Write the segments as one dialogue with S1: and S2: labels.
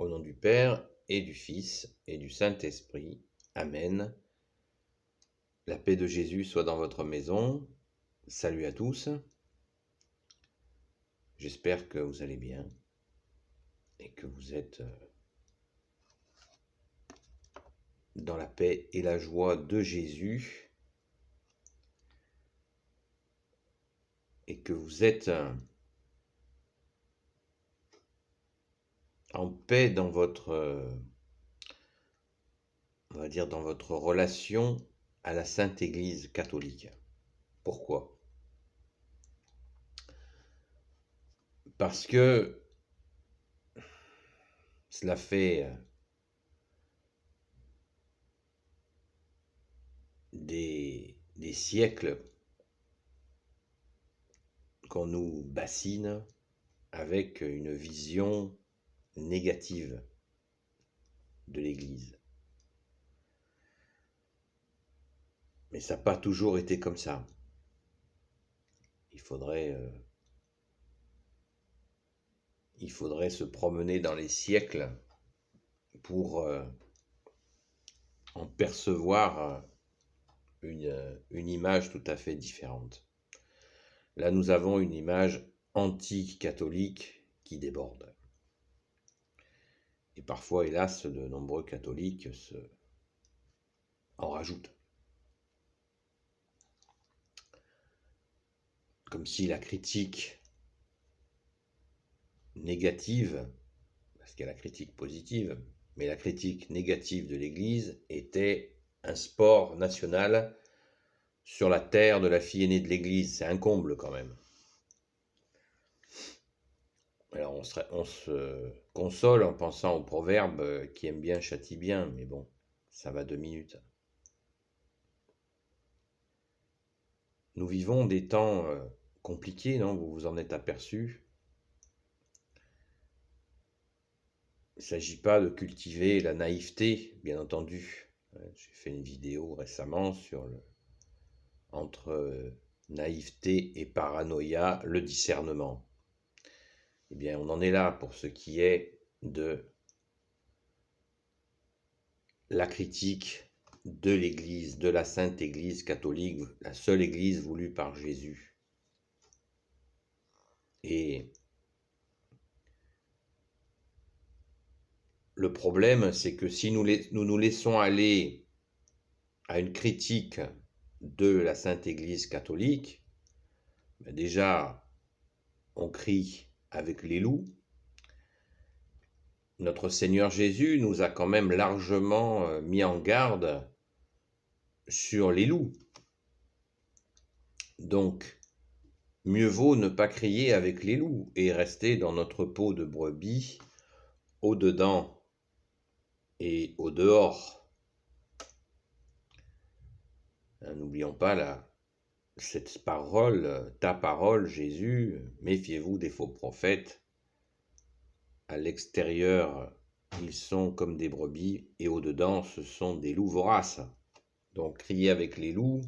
S1: Au nom du Père et du Fils et du Saint-Esprit. Amen. La paix de Jésus soit dans votre maison. Salut à tous. J'espère que vous allez bien et que vous êtes dans la paix et la joie de Jésus et que vous êtes en paix dans votre, on va dire, dans votre relation à la Sainte Église catholique. Pourquoi ? Parce que cela fait des siècles qu'on nous bassine avec une vision négative de l'Église. Mais ça n'a pas toujours été comme ça. Il faudrait se promener dans les siècles pour en percevoir une image tout à fait différente. Là, nous avons une image anti-catholique qui déborde. Et parfois, hélas, de nombreux catholiques en rajoutent. Comme si la critique négative, parce qu'il y a la critique positive, mais la critique négative de l'Église était un sport national sur la terre de la fille aînée de l'Église. C'est un comble quand même. Alors on se console en pensant au proverbe qui aime bien châtie bien, mais bon, ça va 2 minutes. Nous vivons des temps compliqués, non ? Vous vous en êtes aperçu ? Il ne s'agit pas de cultiver la naïveté, bien entendu. J'ai fait une vidéo récemment sur entre naïveté et paranoïa, le discernement. Eh bien, on en est là pour ce qui est de la critique de l'Église, de la Sainte Église catholique, la seule Église voulue par Jésus. Et le problème, c'est que si nous nous laissons aller à une critique de la Sainte Église catholique, ben déjà, on crie avec les loups. Notre Seigneur Jésus nous a quand même largement mis en garde sur les loups. Donc, mieux vaut ne pas crier avec les loups et rester dans notre peau de brebis, au dedans et au dehors. N'oublions pas cette parole, ta parole, Jésus, méfiez-vous des faux prophètes. À l'extérieur, ils sont comme des brebis et au dedans, ce sont des loups voraces. Donc, crier avec les loups,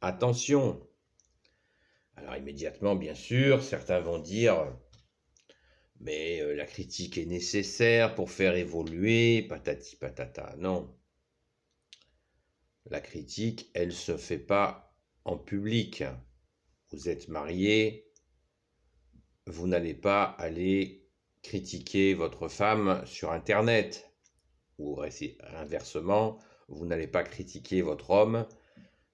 S1: attention. Alors immédiatement, bien sûr, certains vont dire « mais la critique est nécessaire pour faire évoluer, patati patata ». Non. La critique, elle ne se fait pas en public. Vous êtes marié, vous n'allez pas aller critiquer votre femme sur Internet. Ou inversement, vous n'allez pas critiquer votre homme,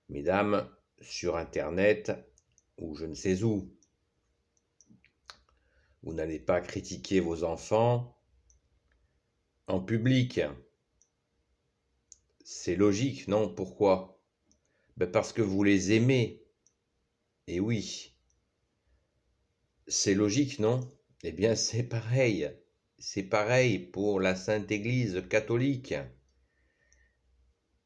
S1: mesdames, sur Internet ou je ne sais où. Vous n'allez pas critiquer vos enfants en public. C'est logique, non ? Pourquoi ? Parce que vous les aimez. Et oui. C'est logique, non ? Eh bien, c'est pareil. C'est pareil pour la Sainte Église catholique.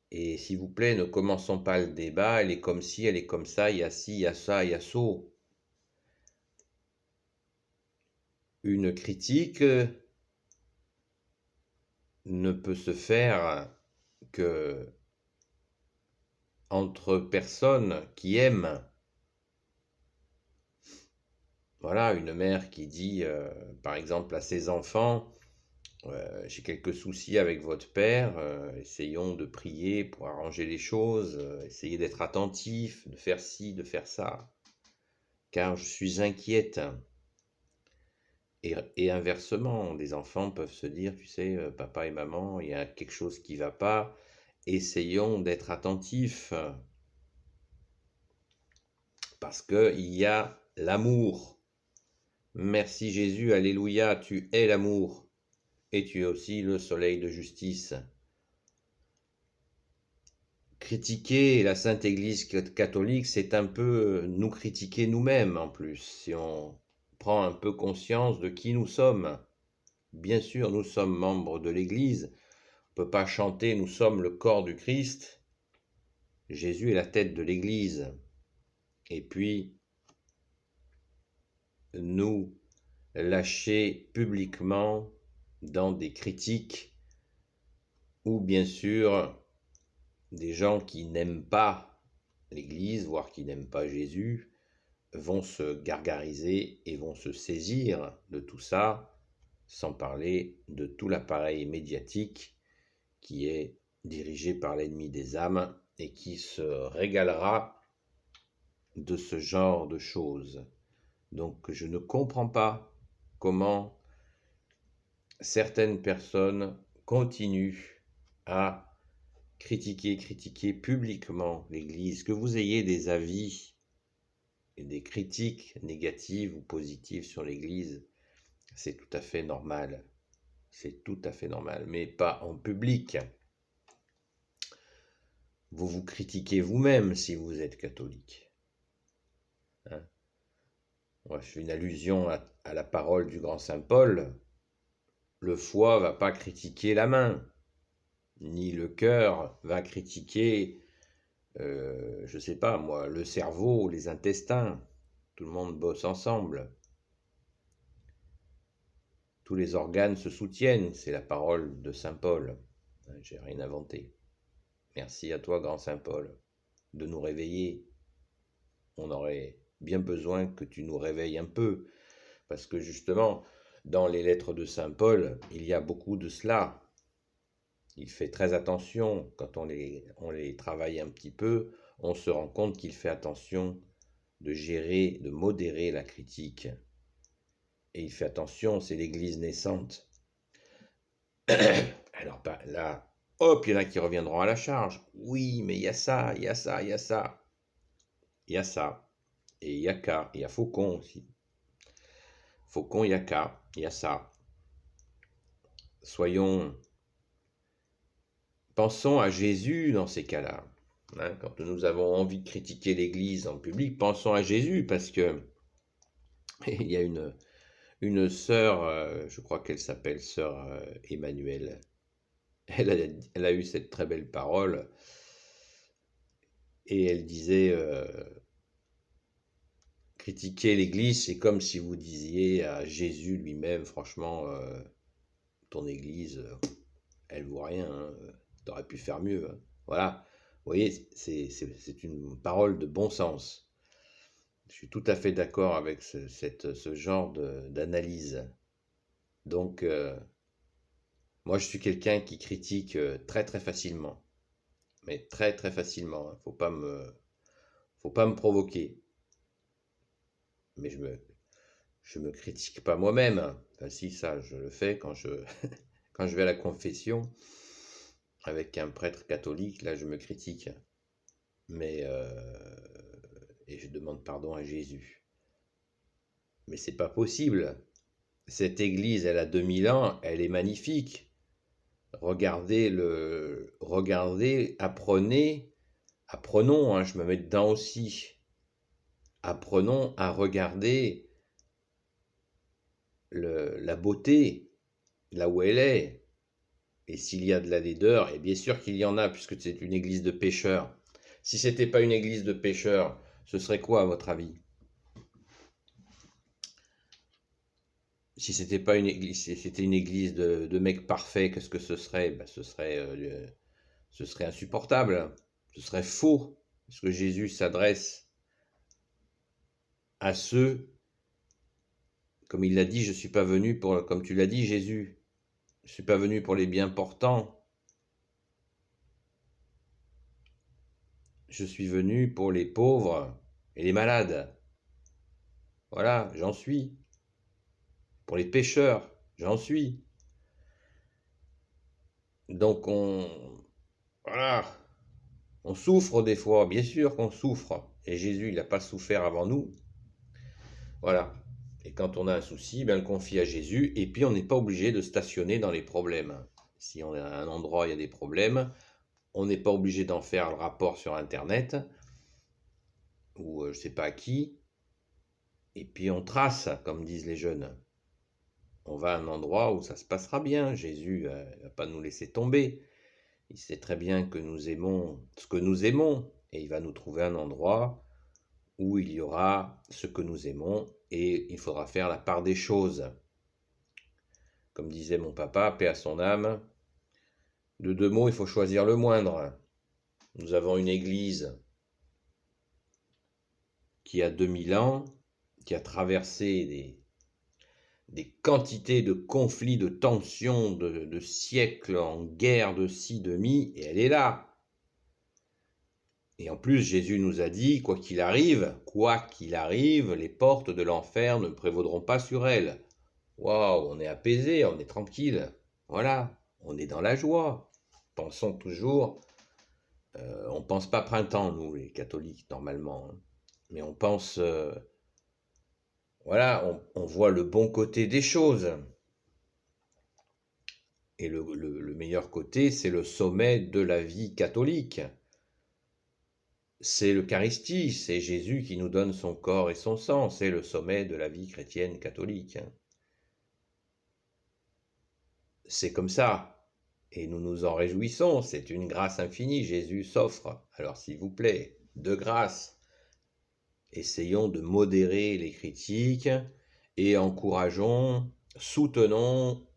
S1: Et s'il vous plaît, ne commençons pas le débat. Elle est comme ci, elle est comme ça, il y a ci, il y a ça, il y a ça. Une critique ne peut se faire que entre personnes qui aiment. Voilà, une mère qui dit, par exemple, à ses enfants, j'ai quelques soucis avec votre père, essayons de prier pour arranger les choses, essayez d'être attentif, de faire ci, de faire ça, car je suis inquiète. Et inversement, des enfants peuvent se dire, tu sais, papa et maman, il y a quelque chose qui va pas, essayons d'être attentifs, parce qu'il y a l'amour. Merci Jésus, alléluia, tu es l'amour, et tu es aussi le soleil de justice. Critiquer la Sainte Église catholique, c'est un peu nous critiquer nous-mêmes en plus, si on prend un peu conscience de qui nous sommes. Bien sûr, nous sommes membres de l'Église, on ne peut pas chanter nous sommes le corps du Christ, Jésus est la tête de l'Église. Et puis, nous lâcher publiquement dans des critiques ou bien sûr des gens qui n'aiment pas l'Église, voire qui n'aiment pas Jésus, vont se gargariser et vont se saisir de tout ça, sans parler de tout l'appareil médiatique qui est dirigé par l'ennemi des âmes et qui se régalera de ce genre de choses. Donc je ne comprends pas comment certaines personnes continuent à critiquer publiquement l'Église. Que vous ayez des avis et des critiques négatives ou positives sur l'Église, c'est tout à fait normal. C'est tout à fait normal, mais pas en public. Vous vous critiquez vous-même si vous êtes catholique. Hein? Moi, je fais une allusion à la parole du grand saint Paul. Le foie va pas critiquer la main, ni le cœur va critiquer, je sais pas moi, le cerveau, les intestins. Tout le monde bosse ensemble. Tous les organes se soutiennent, c'est la parole de saint Paul. J'ai rien inventé. Merci à toi, grand saint Paul, de nous réveiller. On aurait bien besoin que tu nous réveilles un peu, parce que justement, dans les lettres de saint Paul, il y a beaucoup de cela. Il fait très attention, quand on les travaille un petit peu, on se rend compte qu'il fait attention de gérer, de modérer la critique. Et il fait attention, c'est l'Église naissante. Alors là, hop, il y en a qui reviendront à la charge. Oui, mais il y a ça, il y a ça, il y a ça. Il y a ça. Et il y a qu'à, il y a Faucon aussi. Faucon, il y a qu'à, il y a ça. Pensons à Jésus dans ces cas-là. Hein, quand nous avons envie de critiquer l'Église en public, pensons à Jésus, parce que il y a une sœur, je crois qu'elle s'appelle sœur Emmanuelle. Elle a eu cette très belle parole et elle disait critiquer l'Église, c'est comme si vous disiez à Jésus lui-même, franchement, ton Église, elle vaut rien, hein, t'aurais pu faire mieux. Hein. Voilà, vous voyez, c'est une parole de bon sens. Je suis tout à fait d'accord avec ce genre d'analyse. Donc, moi, je suis quelqu'un qui critique très très facilement, mais très très facilement. Hein. Faut pas me provoquer. Mais je me critique pas moi-même. Hein. Enfin, si ça, je le fais quand quand je vais à la confession avec un prêtre catholique. Là, je me critique, mais et je demande pardon à Jésus. Mais c'est pas possible. Cette église, elle a 2000 ans, elle est magnifique. Regardez, apprenons, hein, je me mets dedans aussi. Apprenons à regarder la beauté là où elle est. Et s'il y a de la laideur, et bien sûr qu'il y en a, puisque c'est une église de pécheurs. Si c'était pas une église de pécheurs, ce serait quoi à votre avis? Si c'était pas une église, si c'était une église de mecs parfaits, qu'est-ce que ce serait? Ben, ce serait insupportable, ce serait faux, parce que Jésus s'adresse à ceux Comme il l'a dit, je ne suis pas venu pour, comme tu l'as dit, Jésus, je ne suis pas venu pour les bien portants, je suis venu pour les pauvres et les malades. Voilà, j'en suis. Pour les pécheurs, j'en suis. Donc voilà, on souffre des fois, bien sûr qu'on souffre. Et Jésus, il n'a pas souffert avant nous. Voilà. Et quand on a un souci, ben, on le confie à Jésus. Et puis, on n'est pas obligé de stationner dans les problèmes. Si on est à un endroit, il y a des problèmes, on n'est pas obligé d'en faire le rapport sur Internet ou je ne sais pas à qui. Et puis, on trace, comme disent les jeunes. On va à un endroit où ça se passera bien. Jésus ne va pas nous laisser tomber. Il sait très bien que nous aimons ce que nous aimons. Et il va nous trouver un endroit où il y aura ce que nous aimons et il faudra faire la part des choses. Comme disait mon papa, paix à son âme, de deux mots, il faut choisir le moindre. Nous avons une église qui a 2000 ans, qui a traversé des quantités de conflits, de tensions, de siècles en guerre de ci, de mi, et elle est là. Et en plus, Jésus nous a dit, quoi qu'il arrive, les portes de l'enfer ne prévaudront pas sur elle. Waouh, on est apaisé, on est tranquille. Voilà, on est dans la joie. Pensons toujours, on pense pas printemps, nous, les catholiques, normalement. Hein. Mais on pense, voilà, on voit le bon côté des choses. Et le meilleur côté, c'est le sommet de la vie catholique. C'est l'Eucharistie, c'est Jésus qui nous donne son corps et son sang, c'est le sommet de la vie chrétienne catholique. C'est comme ça, et nous nous en réjouissons, c'est une grâce infinie, Jésus s'offre. Alors s'il vous plaît, de grâce, essayons de modérer les critiques et encourageons, soutenons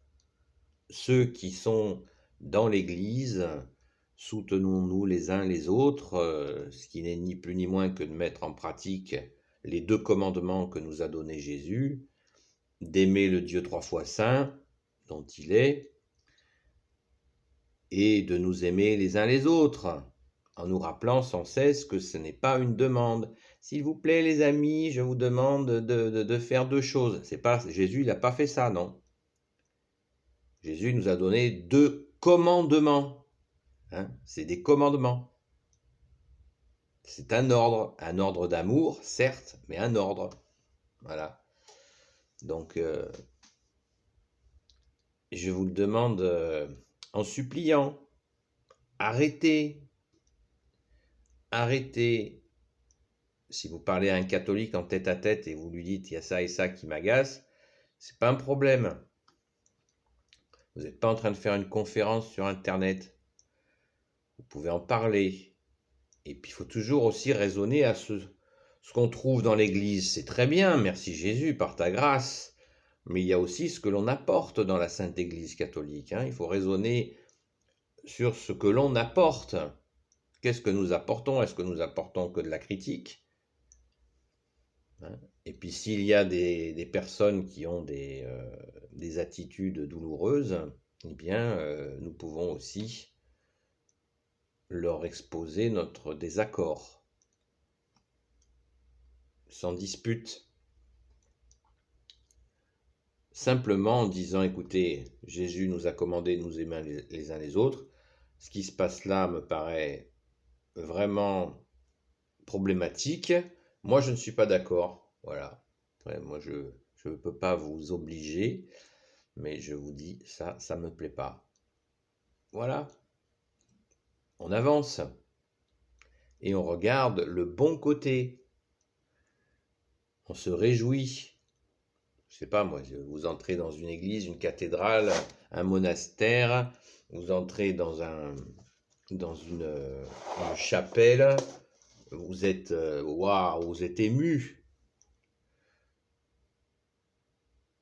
S1: ceux qui sont dans l'Église, soutenons-nous les uns les autres, ce qui n'est ni plus ni moins que de mettre en pratique les 2 commandements que nous a donnés Jésus, d'aimer le Dieu 3 fois saint, dont il est, et de nous aimer les uns les autres, en nous rappelant sans cesse que ce n'est pas une demande. S'il vous plaît les amis, je vous demande de faire 2 choses. C'est pas, Jésus, il n'a pas fait ça, non. Jésus nous a donné 2 commandements. Hein, c'est des commandements. C'est un ordre d'amour, certes, mais un ordre. Voilà. Donc, je vous le demande en suppliant, arrêtez. Si vous parlez à un catholique en tête à tête et vous lui dites il y a ça et ça qui m'agace, c'est pas un problème. Vous n'êtes pas en train de faire une conférence sur Internet. Vous pouvez en parler. Et puis, il faut toujours aussi raisonner à ce qu'on trouve dans l'Église. C'est très bien, merci Jésus, par ta grâce. Mais il y a aussi ce que l'on apporte dans la Sainte Église catholique. Hein. Il faut raisonner sur ce que l'on apporte. Qu'est-ce que nous apportons? Est-ce que nous apportons que de la critique? Hein. Et puis, s'il y a des personnes qui ont des attitudes douloureuses, eh bien, nous pouvons aussi leur exposer notre désaccord, sans dispute, simplement en disant, écoutez, Jésus nous a commandé de nous aimer les uns les autres, ce qui se passe là me paraît vraiment problématique, moi je ne suis pas d'accord, voilà, après, moi je ne peux pas vous obliger, mais je vous dis, ça me plaît pas, voilà. On avance et on regarde le bon côté. On se réjouit. Je sais pas moi, vous entrez dans une église, une cathédrale, un monastère, vous entrez dans une chapelle, vous êtes waouh, vous êtes ému.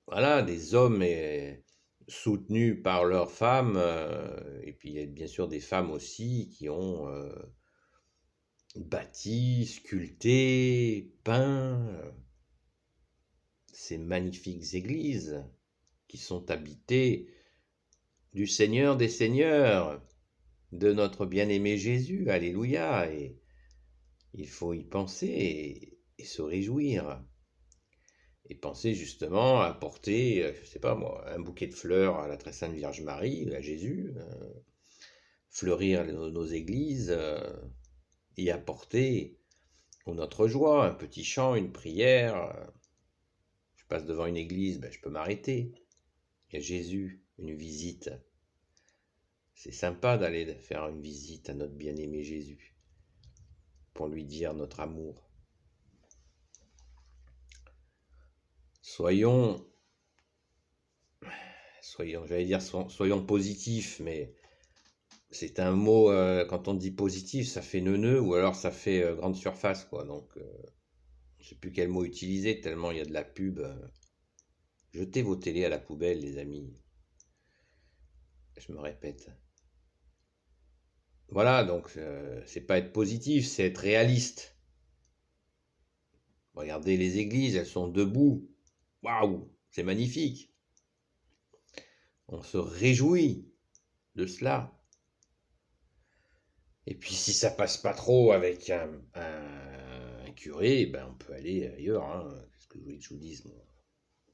S1: Voilà, des hommes soutenus par leurs femmes, et puis il y a bien sûr des femmes aussi qui ont bâti, sculpté, peint. ces magnifiques églises qui sont habitées du Seigneur des Seigneurs, de notre bien-aimé Jésus. Alléluia. Et il faut y penser et se réjouir. Et penser justement à porter, je sais pas moi, un bouquet de fleurs à la très sainte Vierge Marie, à Jésus, fleurir nos églises et apporter notre joie, un petit chant, une prière. Je passe devant une église, je peux m'arrêter. Il y a Jésus, une visite. C'est sympa d'aller faire une visite à notre bien-aimé Jésus pour lui dire notre amour. Soyons, soyons positifs, mais c'est un mot, quand on dit positif, ça fait neuneu ou alors ça fait grande surface, quoi. Donc, je ne sais plus quel mot utiliser, tellement il y a de la pub. Jetez vos télés à la poubelle, les amis. Je me répète. Voilà, donc c'est pas être positif, c'est être réaliste. Regardez les églises, elles sont debout. Waouh, c'est magnifique. On se réjouit de cela. Et puis si ça passe pas trop avec un curé, on peut aller ailleurs. Hein. Qu'est-ce que vous voulez que je vous dise, moi.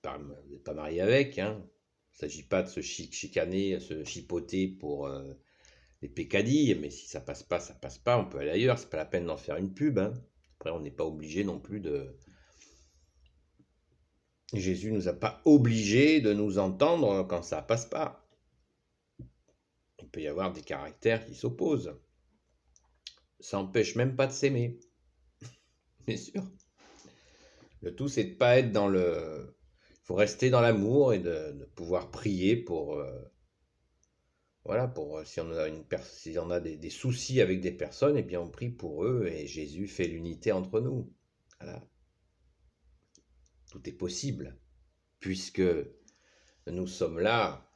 S1: Vous n'êtes pas marié avec. Hein. Il ne s'agit pas de se chicaner, se chipoter pour les pécadilles, mais si ça passe pas, ça passe pas. On peut aller ailleurs. C'est pas la peine d'en faire une pub. Hein. Après, on n'est pas obligé non plus de. Jésus nous a pas obligés de nous entendre quand ça passe pas. Il peut y avoir des caractères qui s'opposent. Ça n'empêche même pas de s'aimer. Bien sûr. Le tout, c'est de pas être dans le. Il faut rester dans l'amour et de pouvoir prier pour. Voilà, pour si on a des soucis avec des personnes, eh bien on prie pour eux et Jésus fait l'unité entre nous. Voilà. Tout est possible, puisque nous sommes là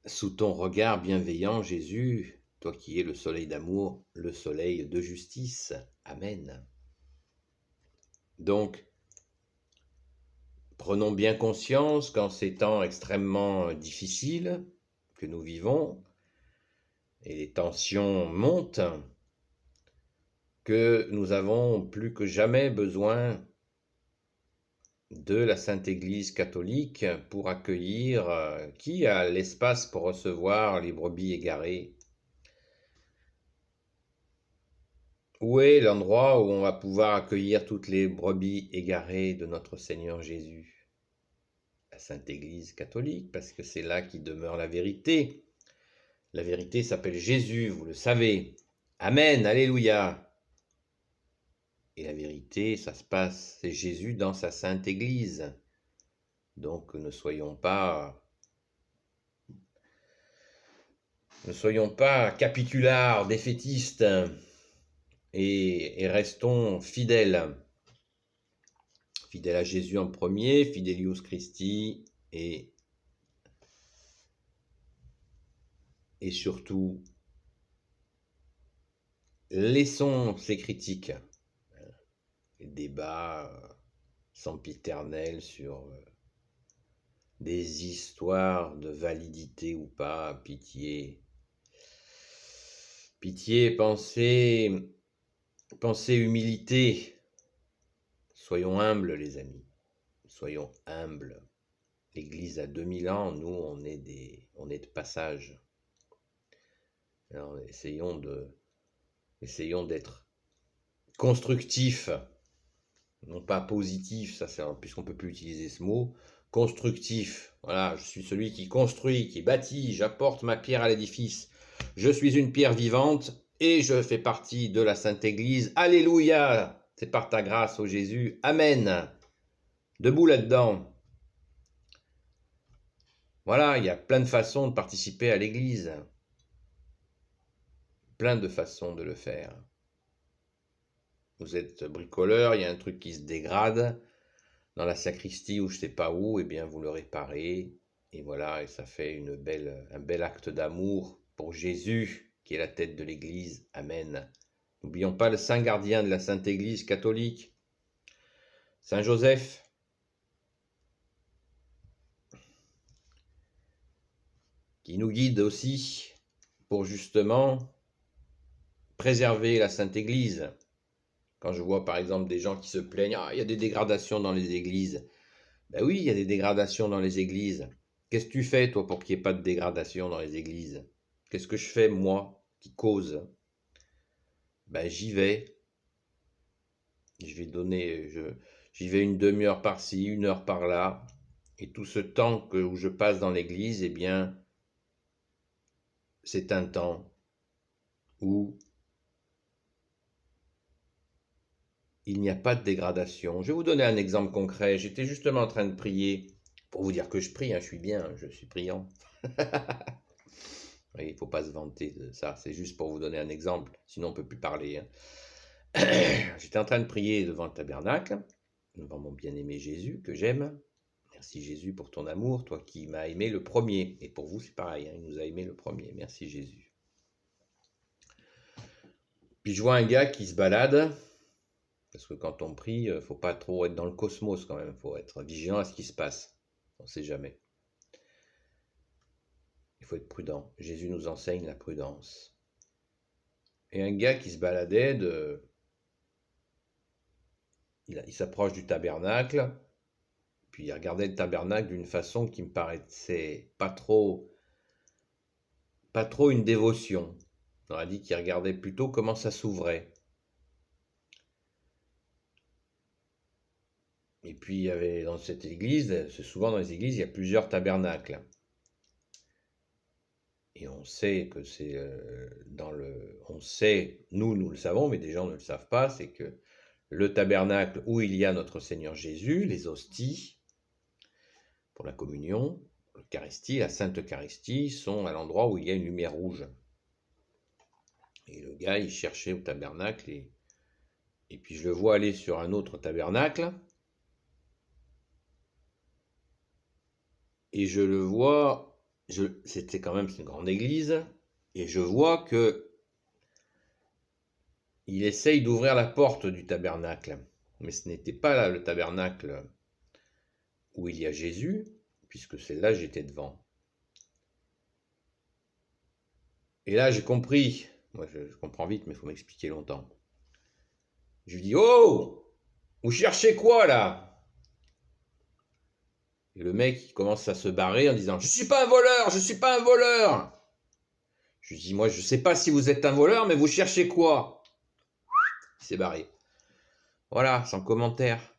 S1: sous ton regard bienveillant, Jésus, toi qui es le soleil d'amour, le soleil de justice. Amen. Donc, prenons bien conscience qu'en ces temps extrêmement difficiles que nous vivons, et les tensions montent, que nous avons plus que jamais besoin de la Sainte Église catholique pour accueillir qui a l'espace pour recevoir les brebis égarées. Où est l'endroit où on va pouvoir accueillir toutes les brebis égarées de notre Seigneur Jésus? La Sainte Église catholique, parce que c'est là qui demeure la vérité. La vérité s'appelle Jésus, vous le savez. Amen, alléluia. Et la vérité, ça se passe, c'est Jésus dans sa Sainte Église. Donc ne soyons pas capitulards, défaitistes, et restons fidèles. Fidèles à Jésus en premier, Fidelius Christi, et surtout, laissons ces critiques, les débats sempiternels sur des histoires de validité ou pas. Pitié. Pitié, pensez humilité. Soyons humbles, les amis. Soyons humbles. L'Église a 2000 ans, nous, on est de passage. Alors, essayons d'être constructifs, non pas positifs, ça c'est puisqu'on ne peut plus utiliser ce mot. Constructif, voilà, je suis celui qui construit, qui bâtit, j'apporte ma pierre à l'édifice. Je suis une pierre vivante et je fais partie de la Sainte Église. Alléluia, c'est par ta grâce, ô Jésus. Amen. Debout là-dedans. Voilà, il y a plein de façons de participer à l'Église. Plein de façons de le faire. Vous êtes bricoleur, il y a un truc qui se dégrade dans la sacristie ou je sais pas où, eh bien vous le réparez. Et voilà, et ça fait un bel acte d'amour pour Jésus, qui est la tête de l'Église. Amen. N'oublions pas le saint gardien de la Sainte Église catholique. Saint Joseph, qui nous guide aussi pour justement préserver la Sainte Église. Quand je vois par exemple des gens qui se plaignent, il y a des dégradations dans les églises. Ben oui, il y a des dégradations dans les églises. Qu'est-ce que tu fais, toi, pour qu'il n'y ait pas de dégradation dans les églises? Qu'est-ce que je fais, moi, qui cause? Ben j'y vais. J'y vais une demi-heure par-ci, une heure par-là. Et tout ce temps où je passe dans l'église, eh bien, c'est un temps où il n'y a pas de dégradation. Je vais vous donner un exemple concret. J'étais justement en train de prier, pour vous dire que je prie, je suis bien, je suis priant. Il ne faut pas se vanter de ça, c'est juste pour vous donner un exemple, sinon on ne peut plus parler. J'étais en train de prier devant le tabernacle, devant mon bien-aimé Jésus, que j'aime. Merci Jésus pour ton amour, toi qui m'as aimé le premier. Et pour vous, c'est pareil, il nous a aimé le premier. Merci Jésus. Puis je vois un gars qui se balade, parce que quand on prie, il ne faut pas trop être dans le cosmos quand même, il faut être vigilant à ce qui se passe. On ne sait jamais. Il faut être prudent. Jésus nous enseigne la prudence. Et un gars qui se baladait, il s'approche du tabernacle, puis il regardait le tabernacle d'une façon qui me paraissait pas trop une dévotion. On a dit qu'il regardait plutôt comment ça s'ouvrait. Et puis il y avait dans cette église, c'est souvent dans les églises, il y a plusieurs tabernacles. Et on sait que c'est on sait, nous le savons, mais des gens ne le savent pas, c'est que le tabernacle où il y a notre Seigneur Jésus, les hosties pour la communion, l'Eucharistie, la Sainte Eucharistie, sont à l'endroit où il y a une lumière rouge. Et le gars, il cherchait au tabernacle, et puis je le vois aller sur un autre tabernacle, et je le vois, c'était quand même une grande église, et je vois que il essaye d'ouvrir la porte du tabernacle. Mais ce n'était pas là le tabernacle où il y a Jésus, puisque c'est là j'étais devant. Et là j'ai compris, moi je comprends vite, mais il faut m'expliquer longtemps. Je lui dis, oh, vous cherchez quoi là? Et le mec il commence à se barrer en disant, je suis pas un voleur, je suis pas un voleur. Je lui dis, moi je sais pas si vous êtes un voleur, mais vous cherchez quoi? Il s'est barré. Voilà, sans commentaire.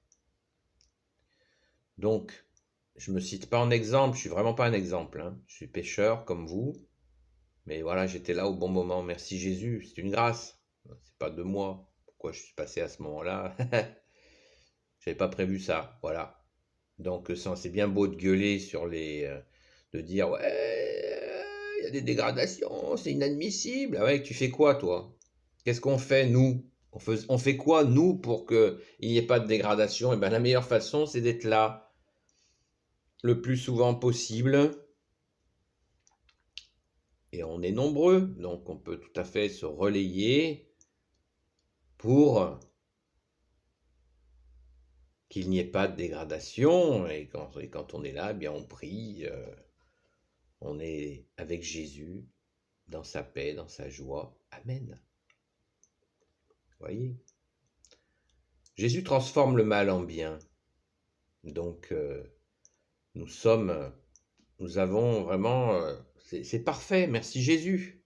S1: Donc, je me cite pas en exemple, je suis vraiment pas un exemple. Hein. Je suis pécheur comme vous, mais voilà, j'étais là au bon moment. Merci Jésus, c'est une grâce. C'est pas de moi. Pourquoi je suis passé à ce moment-là? J'avais pas prévu ça. Voilà. Donc, c'est bien beau de gueuler sur de dire ouais, il y a des dégradations, c'est inadmissible. Ah ouais, tu fais quoi toi? Qu'est-ce qu'on fait nous? On fait quoi nous pour qu'il n'y ait pas de dégradation? Et bien la meilleure façon, c'est d'être là le plus souvent possible. Et on est nombreux, donc on peut tout à fait se relayer pour qu'il n'y ait pas de dégradation. Et quand on est là, eh bien on prie, on est avec Jésus, dans sa paix, dans sa joie. Amen. Voyez, Jésus transforme le mal en bien. Donc nous avons vraiment, c'est parfait, merci Jésus.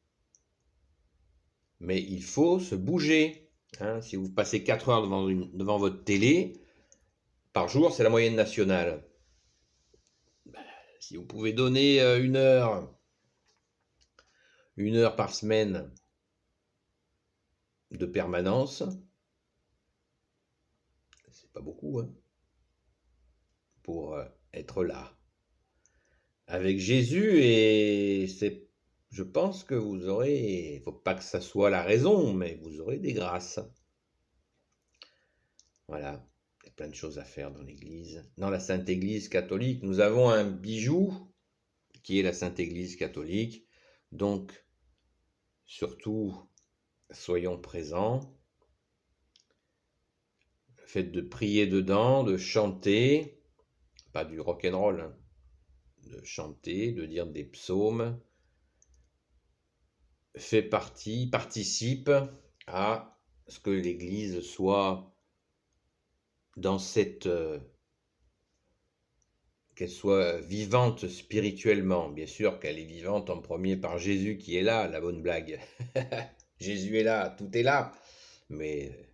S1: Mais il faut se bouger. Hein. Si vous passez 4 heures devant votre télé, par jour, c'est la moyenne nationale. Si vous pouvez donner une heure par semaine de permanence, c'est pas beaucoup, hein, pour être là avec Jésus. Et je pense que vous aurez, il ne faut pas que ça soit la raison, mais vous aurez des grâces. Voilà, il y a plein de choses à faire dans l'Église. Dans la Sainte Église catholique, nous avons un bijou qui est la Sainte Église catholique. Donc, surtout, soyons présents. fait de prier dedans, de chanter, pas du rock'n'roll, hein, de chanter, de dire des psaumes, participe à ce que l'Église soit dans qu'elle soit vivante spirituellement. Bien sûr qu'elle est vivante en premier par Jésus qui est là, la bonne blague. Jésus est là, tout est là. Mais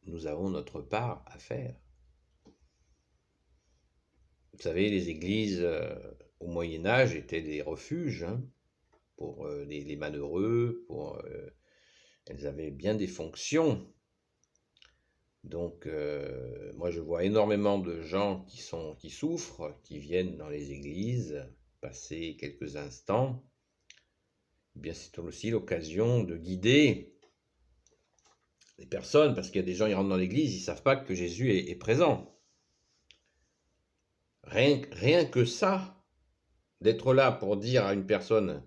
S1: nous avons notre part à faire. Vous savez, les églises au Moyen Âge étaient des refuges, hein, pour les malheureux, elles avaient bien des fonctions. Donc, moi, je vois énormément de gens qui souffrent, qui viennent dans les églises, passer quelques instants. Eh bien, c'est aussi l'occasion de guider les personnes, parce qu'il y a des gens qui rentrent dans l'église, ils ne savent pas que Jésus est présent. Rien que ça, d'être là pour dire à une personne,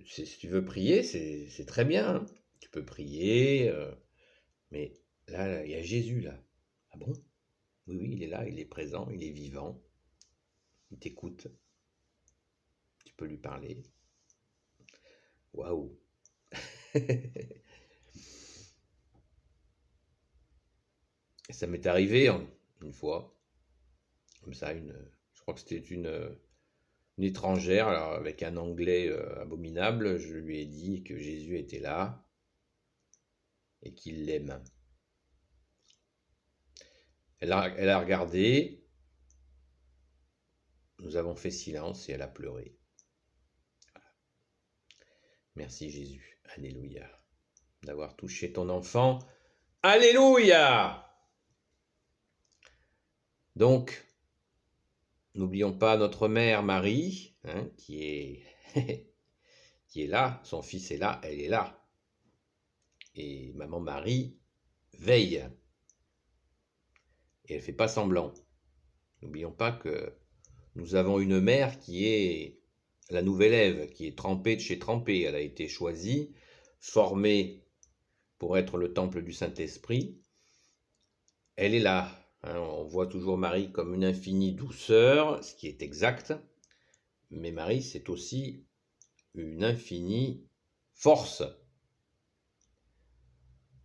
S1: si tu veux prier, c'est très bien, hein. Tu peux prier, mais là, il y a Jésus là. Ah bon? Oui, oui, il est là, il est présent, il est vivant, il t'écoute, tu peux lui parler. Waouh! Ça m'est arrivé une fois, comme ça, je crois que c'était une étrangère, alors avec un anglais abominable, je lui ai dit que Jésus était là et qu'il l'aime. Elle a regardé, nous avons fait silence et elle a pleuré. Voilà. Merci Jésus, alléluia, d'avoir touché ton enfant. Alléluia! Donc, n'oublions pas notre mère Marie, hein, qui est qui est là, son fils est là, elle est là. Et maman Marie veille. Et elle ne fait pas semblant. N'oublions pas que nous avons une mère qui est la nouvelle Ève, qui est trempée de chez trempée. Elle a été choisie, formée pour être le temple du Saint-Esprit. Elle est là. Hein, on voit toujours Marie comme une infinie douceur, ce qui est exact. Mais Marie, c'est aussi une infinie force.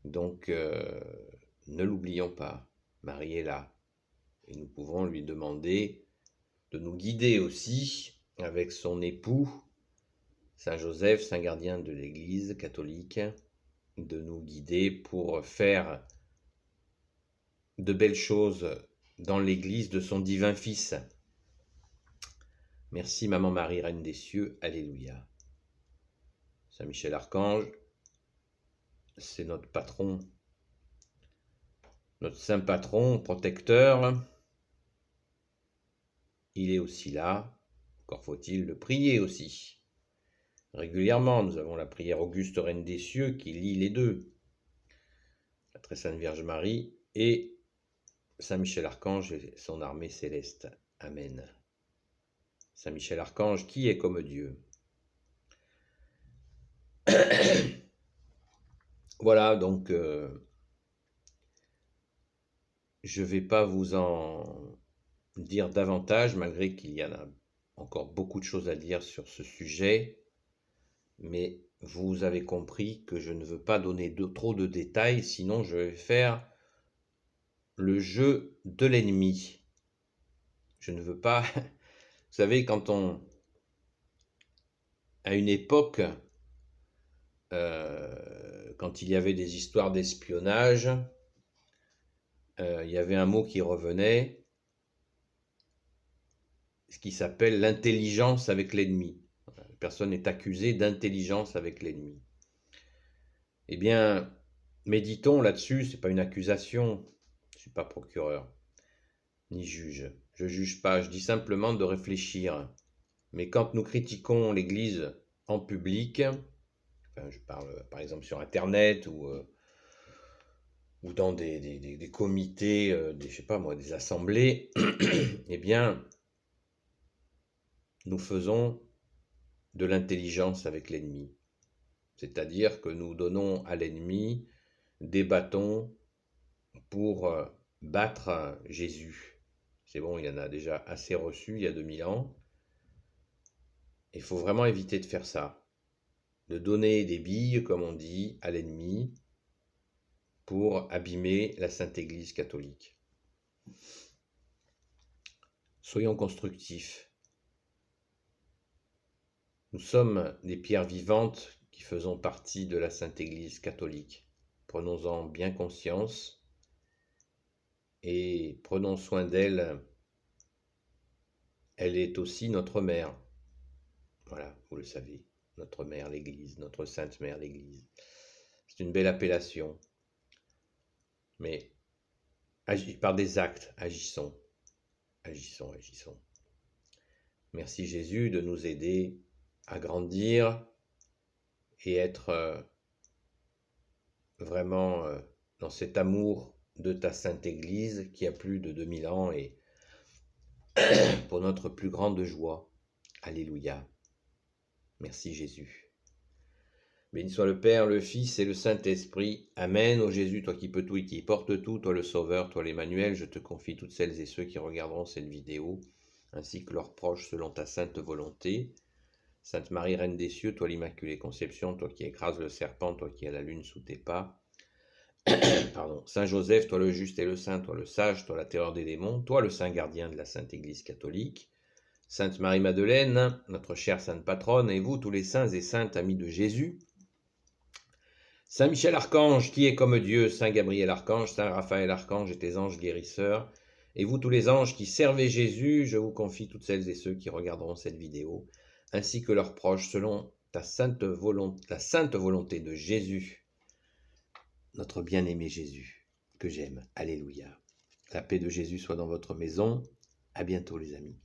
S1: Donc, ne l'oublions pas. Marie est là. Et nous pouvons lui demander de nous guider aussi avec son époux, Saint Joseph, Saint gardien de l'Église catholique, de nous guider pour faire de belles choses dans l'Église de son divin Fils. Merci Maman Marie, Reine des cieux, alléluia. Saint Michel Archange, c'est notre patron, notre saint patron, protecteur. Il est aussi là, encore faut-il le prier aussi. Régulièrement, nous avons la prière Auguste Reine des cieux qui lie les deux. La très sainte Vierge Marie et Saint Michel Archange et son armée céleste. Amen. Saint Michel Archange, qui est comme Dieu? Voilà, donc je ne vais pas vous en dire davantage, malgré qu'il y en a encore beaucoup de choses à dire sur ce sujet, mais vous avez compris que je ne veux pas donner trop de détails, sinon je vais faire le jeu de l'ennemi. Je ne veux pas... Vous savez, à une époque, quand il y avait des histoires d'espionnage, il y avait un mot qui revenait, ce qui s'appelle l'intelligence avec l'ennemi. La personne est accusée d'intelligence avec l'ennemi. Eh bien, méditons là-dessus, ce n'est pas une accusation, je ne suis pas procureur, ni juge. Je ne juge pas, je dis simplement de réfléchir. Mais quand nous critiquons l'Église en public, enfin, je parle par exemple sur Internet ou dans des comités, je sais pas moi, des assemblées, eh bien, nous faisons de l'intelligence avec l'ennemi. C'est-à-dire que nous donnons à l'ennemi des bâtons pour battre Jésus. C'est bon, il y en a déjà assez reçu il y a 2000 ans. Il faut vraiment éviter de faire ça, de donner des billes, comme on dit, à l'ennemi pour abîmer la Sainte Église catholique. Soyons constructifs. Nous sommes des pierres vivantes qui faisons partie de la Sainte Église catholique. Prenons-en bien conscience et prenons soin d'elle. Elle est aussi notre mère. Voilà, vous le savez, notre mère l'Église, notre Sainte Mère l'Église. C'est une belle appellation. Mais par des actes, agissons, agissons, agissons. Merci Jésus de nous aider à grandir et être vraiment dans cet amour de ta Sainte Église qui a plus de 2000 ans et pour notre plus grande joie. Alléluia. Merci Jésus. Béni soit le Père, le Fils et le Saint-Esprit. Amen. Ô Jésus, toi qui peux tout et qui portes tout, toi le Sauveur, toi l'Emmanuel, je te confie toutes celles et ceux qui regarderont cette vidéo, ainsi que leurs proches selon ta sainte volonté. Sainte Marie, Reine des cieux, toi l'Immaculée Conception, toi qui écrases le serpent, toi qui as la lune sous tes pas. Pardon. Saint Joseph, toi le juste et le saint, toi le sage, toi la terreur des démons, toi le saint gardien de la Sainte Église catholique. Sainte Marie-Madeleine, notre chère sainte patronne, et vous tous les saints et saintes amis de Jésus. Saint Michel Archange, qui est comme Dieu, Saint Gabriel Archange, Saint Raphaël Archange et tes anges guérisseurs, et vous tous les anges qui servez Jésus, je vous confie toutes celles et ceux qui regarderont cette vidéo, ainsi que leurs proches, selon la sainte volonté de Jésus, notre bien-aimé Jésus, que j'aime. Alléluia. La paix de Jésus soit dans votre maison. À bientôt les amis.